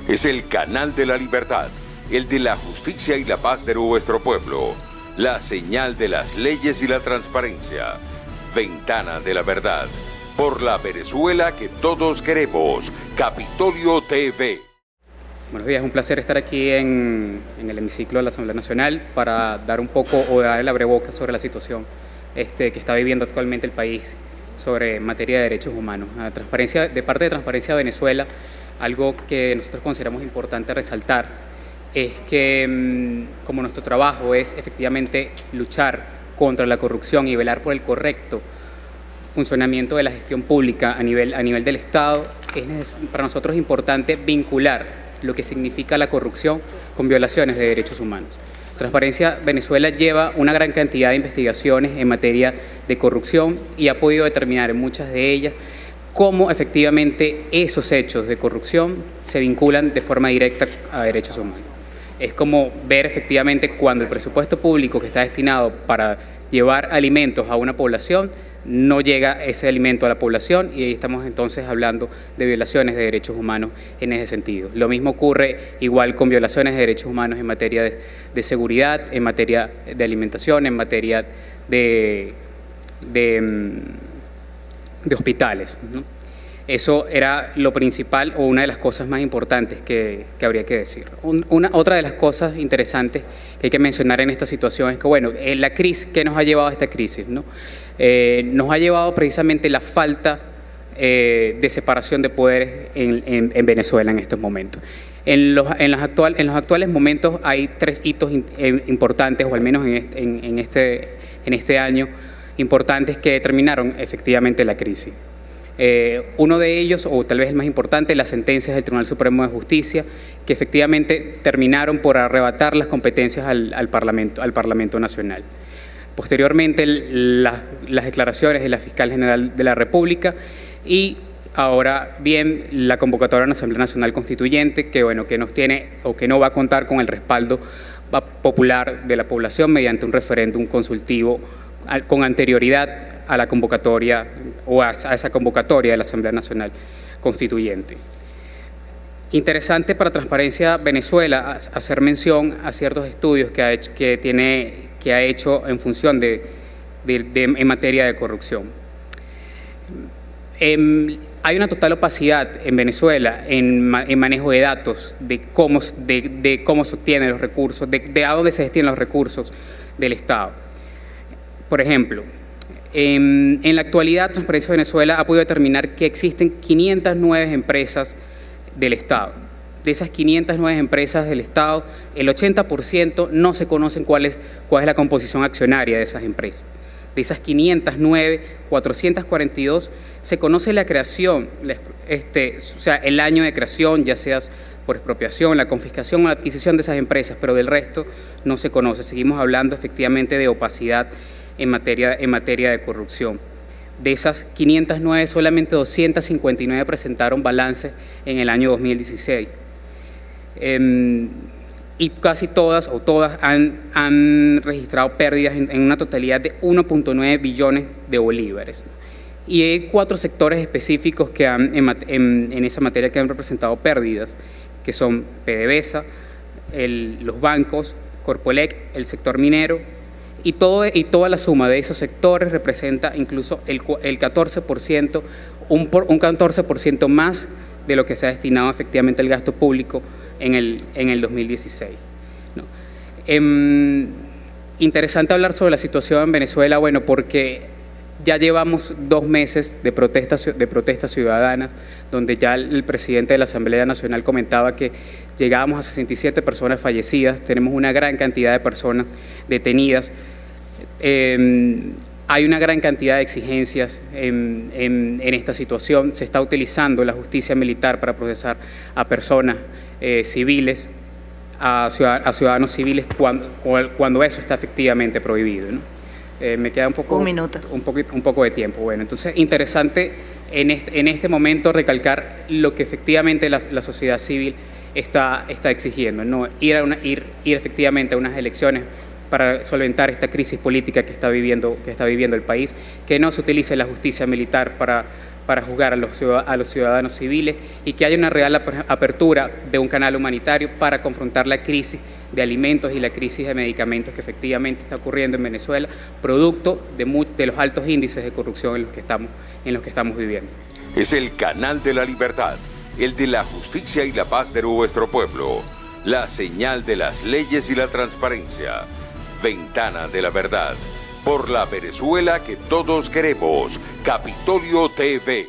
Es el canal de la libertad, el de la justicia y la paz de nuestro pueblo, la señal de las leyes y la transparencia, Ventana de la Verdad, por la Venezuela que todos queremos, Capitolio TV. Buenos días, es un placer estar aquí en el hemiciclo de la Asamblea Nacional para dar un poco o dar el abrebocas sobre la situación que está viviendo actualmente el país sobre materia de derechos humanos. De parte de Transparencia Venezuela, algo que nosotros consideramos importante resaltar es que como nuestro trabajo es efectivamente luchar contra la corrupción y velar por el correcto funcionamiento de la gestión pública a nivel del Estado, es para nosotros importante vincular lo que significa la corrupción con violaciones de derechos humanos. Transparencia Venezuela lleva una gran cantidad de investigaciones en materia de corrupción y ha podido determinar en muchas de ellas cómo efectivamente esos hechos de corrupción se vinculan de forma directa a derechos humanos. Es como ver efectivamente cuando el presupuesto público que está destinado para llevar alimentos a una población no llega ese alimento a la población, y ahí estamos entonces hablando de violaciones de derechos humanos en ese sentido. Lo mismo ocurre igual con violaciones de derechos humanos en materia de seguridad, en materia de alimentación, en materia de hospitales, ¿no? Eso era lo principal o una de las cosas más importantes que habría que decir. Otra de las cosas interesantes que hay que mencionar en esta situación es que, bueno, la crisis, ¿qué nos ha llevado a esta crisis, no? Nos ha llevado precisamente la falta de separación de poderes en Venezuela en estos momentos. En los actuales momentos hay tres hitos importantes, o al menos en este año, importantes que determinaron efectivamente la crisis. Uno de ellos, o tal vez el más importante, las sentencias del Tribunal Supremo de Justicia, que efectivamente terminaron por arrebatar las competencias al Parlamento Nacional. Posteriormente, las declaraciones de la Fiscal General de la República y ahora bien la convocatoria a una Asamblea Nacional Constituyente que, bueno, que nos tiene o que no va a contar con el respaldo popular de la población mediante un referéndum consultivo con anterioridad a la convocatoria o a esa convocatoria de la Asamblea Nacional Constituyente. Interesante para Transparencia Venezuela hacer mención a ciertos estudios que ha hecho en función en materia de corrupción. Hay una total opacidad en Venezuela en manejo de datos, de cómo se obtienen los recursos, de a dónde se destinan los recursos del Estado. Por ejemplo, en la actualidad, Transparencia Venezuela ha podido determinar que existen 509 empresas del Estado. De esas 509 empresas del Estado, el 80% no se conocen cuál es la composición accionaria de esas empresas. De esas 509, 442 se conoce la creación, o sea, el año de creación, ya sea por expropiación, la confiscación o la adquisición de esas empresas, pero del resto no se conoce. Seguimos hablando efectivamente de opacidad en materia de corrupción. De esas 509, solamente 259 presentaron balances en el año 2016. Y casi todas han registrado pérdidas en una totalidad de 1.9 billones de bolívares. Y hay 4 sectores específicos que en esa materia que han representado pérdidas, que son PDVSA, los bancos, Corpoelec, el sector minero, y toda la suma de esos sectores representa incluso el 14%, un 14% más de lo que se ha destinado efectivamente al gasto público en el 2016. ¿No? Interesante hablar sobre la situación en Venezuela, bueno, porque ya llevamos 2 meses de protestas ciudadanas, donde ya el presidente de la Asamblea Nacional comentaba que llegábamos a 67 personas fallecidas, tenemos una gran cantidad de personas detenidas. Hay una gran cantidad de exigencias en esta situación. Se está utilizando la justicia militar para procesar a personas civiles, a ciudadanos civiles, cuando eso está efectivamente prohibido, ¿no? Me queda un poco de tiempo. Bueno, entonces interesante en este momento recalcar lo que efectivamente la sociedad civil está exigiendo, ¿no? Ir efectivamente a unas elecciones para solventar esta crisis política que está viviendo el país, que no se utilice la justicia militar para juzgar a los ciudadanos civiles y que haya una real apertura de un canal humanitario para confrontar la crisis de alimentos y la crisis de medicamentos que efectivamente está ocurriendo en Venezuela, producto de los altos índices de corrupción en los que estamos viviendo. Es el canal de la libertad, el de la justicia y la paz de nuestro pueblo, la señal de las leyes y la transparencia, Ventana de la Verdad, por la Venezuela que todos queremos, Capitolio TV.